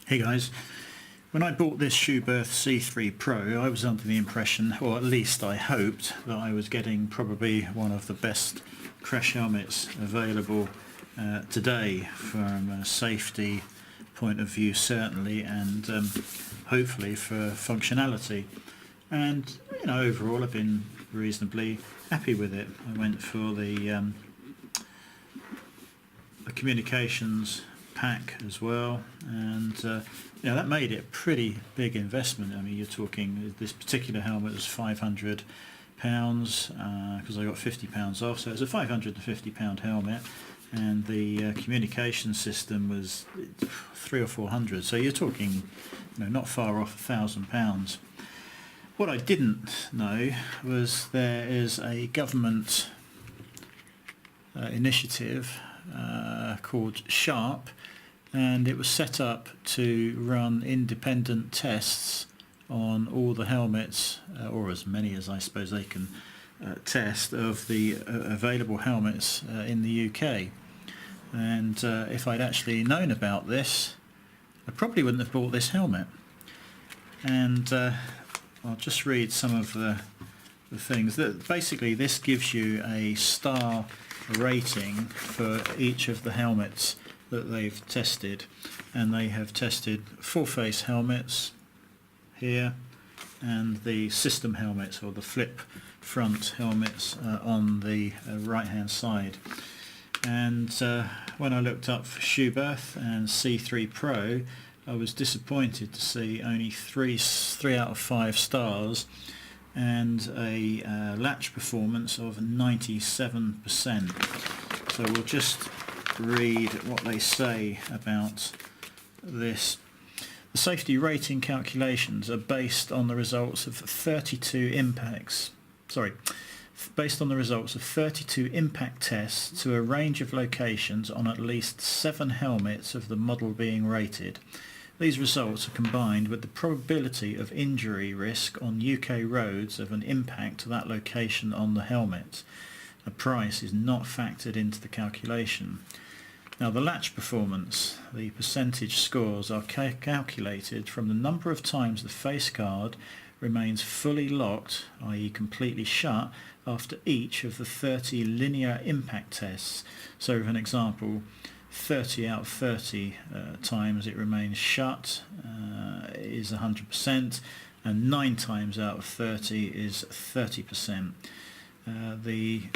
Hey guys, when I bought this S.H.A.R.P C3 Pro, I was under the impression, or at least I hoped, that I was getting probably one of the best crash helmets available today from a safety point of view certainly, and hopefully for functionality. And overall I've been reasonably happy with it. I went for the communications pack as well, and that made it a pretty big investment. I mean, you're talking, this particular helmet was £500 because I got £50 off, so it's a £550 helmet, and the communication system was £300 or £400, so you're talking not far off £1,000. What I didn't know was there is a government initiative called S.H.A.R.P, and it was set up to run independent tests on all the helmets, or as many as I suppose they can test, of the available helmets in the UK. And if I'd actually known about this, I probably wouldn't have bought this helmet. And I'll just read some of the things. Basically, this gives you a star rating for each of the helmets that they've tested, and they have tested full face helmets here and the system helmets, or the flip front helmets on the right hand side. And when I looked up for S.H.A.R.P and C3 Pro, I was disappointed to see only three out of 5 stars and a latch performance of 97%. So we'll just read what they say about this. The safety rating calculations are based on the results of 32 impact tests to a range of locations on at least 7 helmets of the model being rated. These results are combined with the probability of injury risk on UK roads of an impact to that location on the helmet. A price is not factored into the calculation. Now, the latch performance, the percentage scores are calculated from the number of times the face guard remains fully locked, i.e. completely shut, after each of the 30 linear impact tests. So, for an example, 30 out of 30 times it remains shut is 100%, and 9 times out of 30 is 30%. The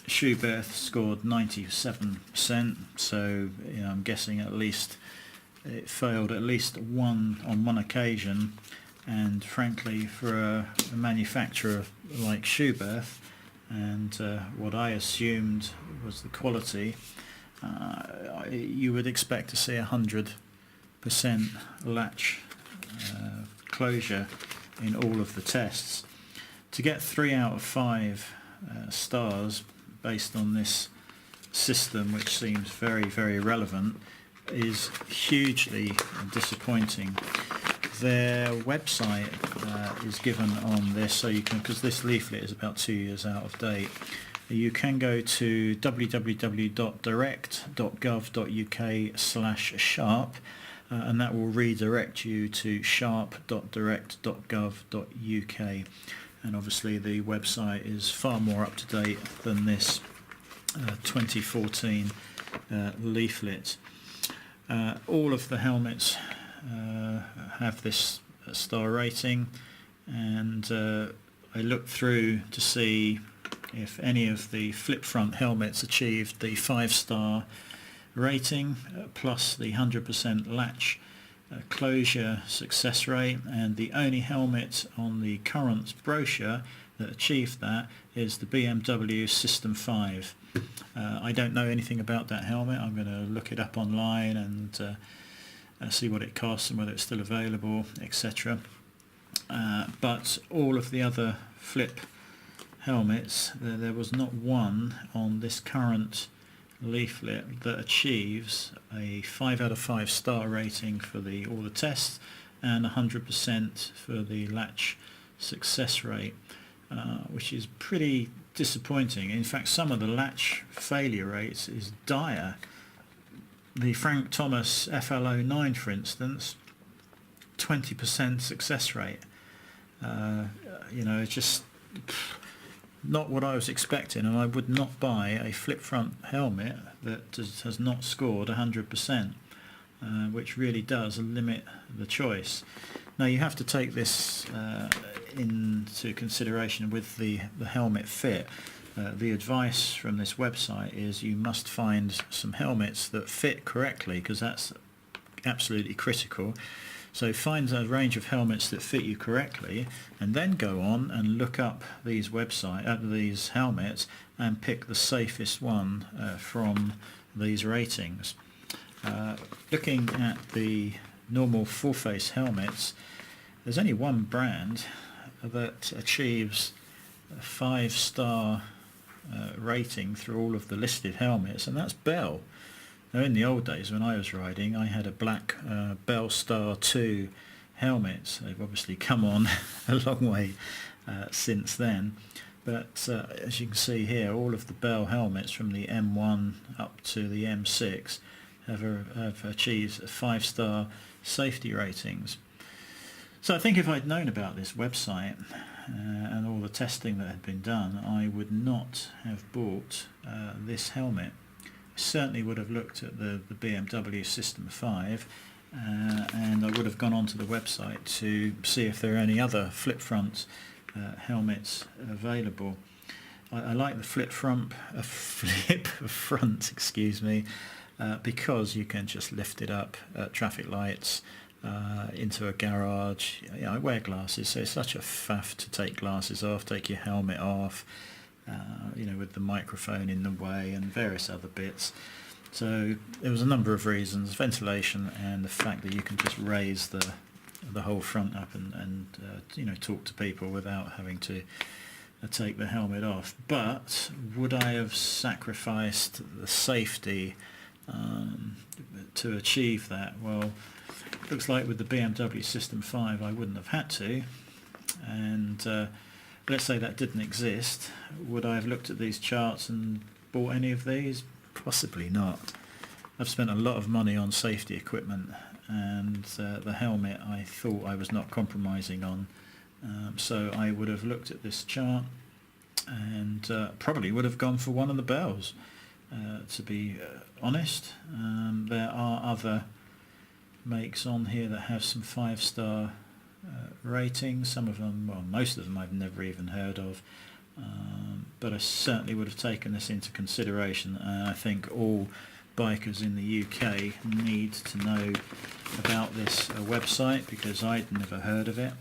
S.H.A.R.P scored 97%, so I'm guessing at least it failed at least on one occasion. And frankly, for a manufacturer like S.H.A.R.P and what I assumed was the quality, you would expect to see 100% latch closure in all of the tests. To get 3 out of 5 stars based on this system, which seems very, very relevant, is hugely disappointing. Their website is given on this, so you can, because this leaflet is about 2 years out of date, you can go to www.direct.gov.uk/S.H.A.R.P and that will redirect you to sharp.direct.gov.uk. And obviously the website is far more up to date than this 2014 leaflet. All of the helmets have this star rating, and I looked through to see if any of the flip front helmets achieved the 5-star rating plus the 100% latch closure success rate, and the only helmet on the current brochure that achieved that is the BMW System 5. I don't know anything about that helmet. I'm going to look it up online and see what it costs and whether it's still available, etc. But all of the other flip helmets, there was not one on this current leaflet that achieves a 5 out of 5 star rating for all the tests and 100% for the latch success rate, which is pretty disappointing. In fact, some of the latch failure rates is dire. The Frank Thomas FL09, for instance, 20% success rate. You know, it's just not what I was expecting, and I would not buy a flip front helmet that has not scored 100%, which really does limit the choice. Now you have to take this into consideration with the helmet fit. The advice from this website is you must find some helmets that fit correctly, because that's absolutely critical. So find a range of helmets that fit you correctly, and then go on and look up these these helmets and pick the safest one from these ratings. Looking at the normal full face helmets, there's only one brand that achieves a 5-star rating through all of the listed helmets, and that's Bell. Now, in the old days when I was riding, I had a black Bell Star 2 helmet. They've obviously come on a long way since then, but as you can see here, all of the Bell helmets from the M1 up to the M6 have achieved 5-star safety ratings. So I think if I'd known about this website and all the testing that had been done, I would not have bought this helmet. I certainly would have looked at the BMW System 5, and I would have gone onto the website to see if there are any other flip front helmets available. I like the flip front, excuse me, because you can just lift it up at traffic lights, into a garage. You know, I wear glasses, so it's such a faff to take glasses off, take your helmet off, you know, with the microphone in the way and various other bits. So there was a number of reasons: ventilation and the fact that you can just raise the whole front up and you know, talk to people without having to take the helmet off. But would I have sacrificed the safety to achieve that? Well, it looks like with the BMW System 5 I wouldn't have had to, and let's say that didn't exist. Would I have looked at these charts and bought any of these? Possibly not. I've spent a lot of money on safety equipment, and the helmet I thought I was not compromising on, so I would have looked at this chart and probably would have gone for one of the Bells. To be honest, there are other makes on here that have some 5-star ratings. Some of them, well, most of them I've never even heard of, but I certainly would have taken this into consideration, and I think all bikers in the UK need to know about this website, because I'd never heard of it.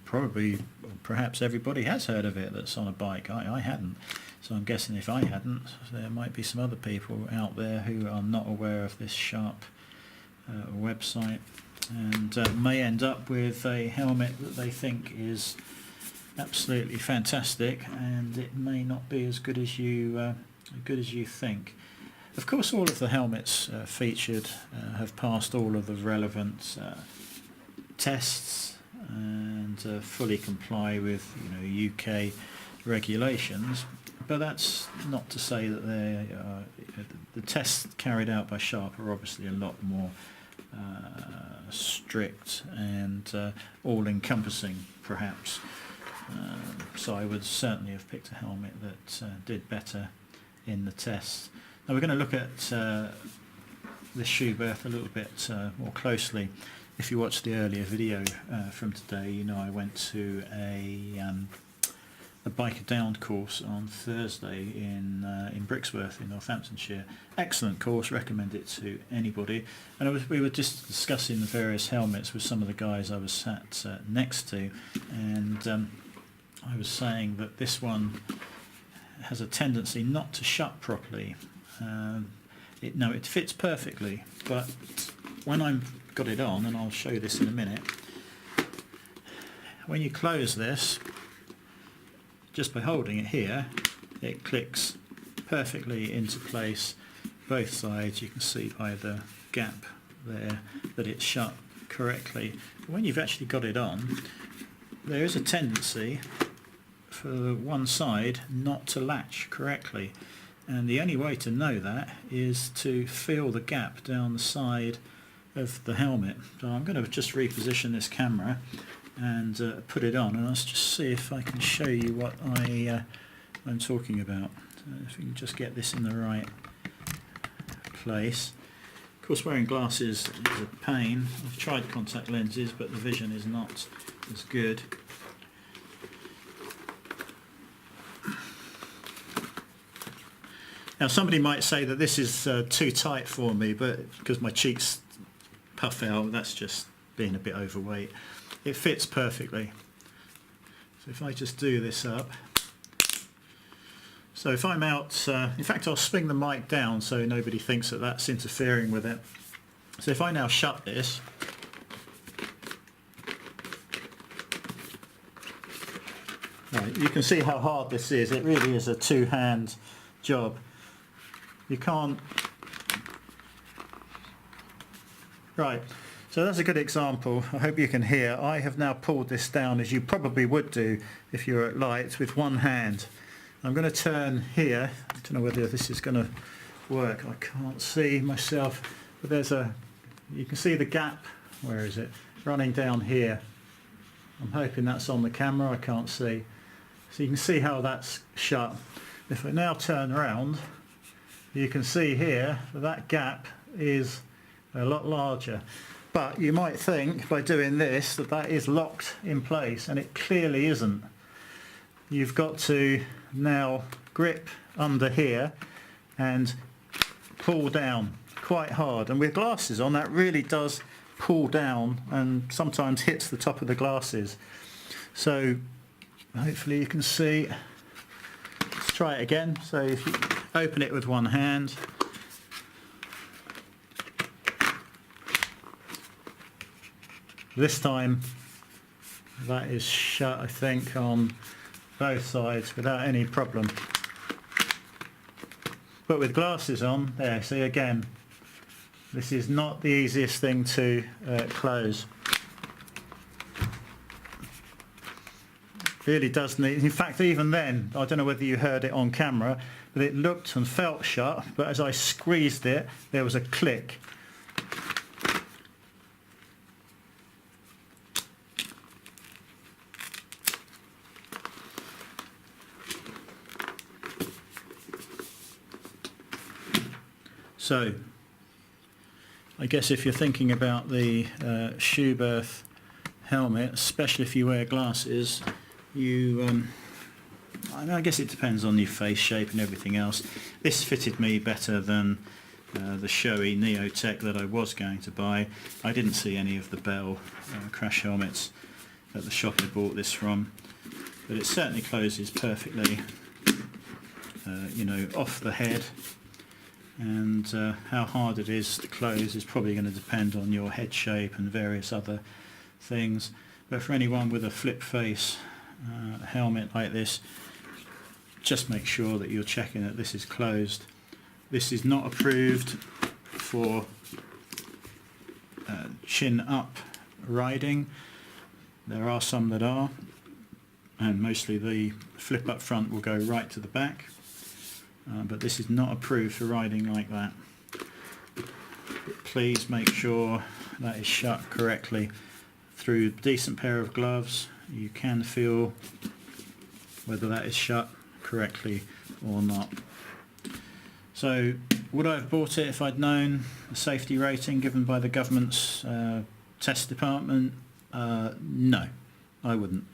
Probably, perhaps everybody has heard of it that's on a bike. I hadn't, so I'm guessing if I hadn't, there might be some other people out there who are not aware of this S.H.A.R.P website, and may end up with a helmet that they think is absolutely fantastic, and it may not be as good as you think. Of course, all of the helmets featured have passed all of the relevant tests and fully comply with, you know, UK regulations. But that's not to say that the tests carried out by S.H.A.R.P are obviously a lot more strict and all-encompassing, perhaps. So I would certainly have picked a helmet that did better in the tests. Now we're going to look at this shoe berth a little bit more closely. If you watched the earlier video from today, you know I went to a biker down course on Thursday in Brixworth in Northamptonshire. Excellent course, recommend it to anybody. And we were just discussing the various helmets with some of the guys I was sat next to, and I was saying that this one has a tendency not to shut properly. It fits perfectly, but when I've got it on, and I'll show you this in a minute, when you close this, just by holding it here, it clicks perfectly into place both sides. You can see by the gap there that it's shut correctly. When you've actually got it on, there is a tendency for one side not to latch correctly, and the only way to know that is to feel the gap down the side of the helmet. So I'm going to just reposition this camera and put it on, and let's just see if I can show you what I'm talking about. So if we can just get this in the right place. Of course, wearing glasses is a pain. I've tried contact lenses, but the vision is not as good. Now, somebody might say that this is too tight for me, but because my cheeks puff out, that's just being a bit overweight. It fits perfectly. So if I just do this up. So if I'm out, in fact I'll swing the mic down so nobody thinks that that's interfering with it. So if I now shut this, right, you can see how hard this is. It really is a two-hand job. You can't... Right, so that's a good example. I hope you can hear. I have now pulled this down, as you probably would do if you're at light, with one hand. I'm going to turn here. I don't know whether this is going to work. I can't see myself, but you can see the gap, where is it, running down here. I'm hoping that's on the camera. I can't see. So you can see how that's shut. If I now turn around, you can see here that gap is a lot larger. But you might think by doing this that is locked in place, and it clearly isn't. You've got to now grip under here and pull down quite hard, and with glasses on that really does pull down and sometimes hits the top of the glasses. So hopefully you can see. Let's try it again. So if you open it with one hand, this time that is shut, I think, on both sides without any problem. But with glasses on, there, see again, this is not the easiest thing to close. Really does need, in fact even then, I don't know whether you heard it on camera, but it looked and felt shut, but as I squeezed it, there was a click. So, I guess if you're thinking about the S.H.A.R.P helmet, especially if you wear glasses, I guess it depends on your face shape and everything else. This fitted me better than the showy Neotech that I was going to buy. I didn't see any of the Bell crash helmets at the shop I bought this from, but it certainly closes perfectly, off the head. And how hard it is to close is probably going to depend on your head shape and various other things. But for anyone with a flip face helmet like this, just make sure that you're checking that this is closed. This is not approved for chin up riding. There are some that are, and mostly the flip up front will go right to the back. But this is not approved for riding like that. Please make sure that is shut correctly. Through a decent pair of gloves, you can feel whether that is shut correctly or not. So, would I have bought it if I'd known the safety rating given by the government's test department? No, I wouldn't.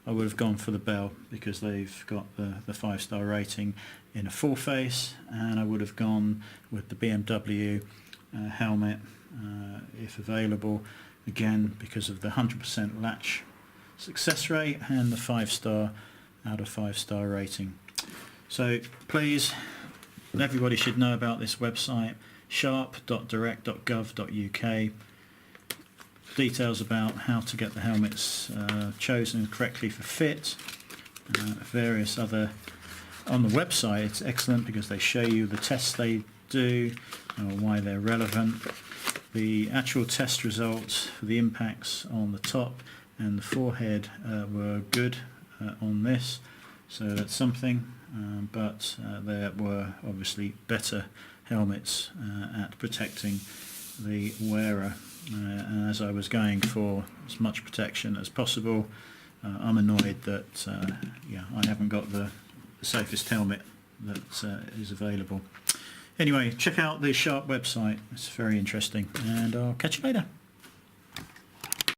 I would have gone for the Bell because they've got the 5-star rating in a full face, and I would have gone with the BMW helmet if available, again because of the 100% latch success rate and the 5-star out of 5-star rating. So please, everybody should know about this website, sharp.direct.gov.uk. Details about how to get the helmets chosen correctly for fit, various other on the website. It's excellent because they show you the tests they do, why they're relevant. The actual test results for the impacts on the top and the forehead were good on this, so that's something, but there were obviously better helmets at protecting the wearer. and as I was going for as much protection as possible, I'm annoyed that I haven't got the safest helmet that is available. Anyway, check out the S.H.A.R.P website, it's very interesting, and I'll catch you later.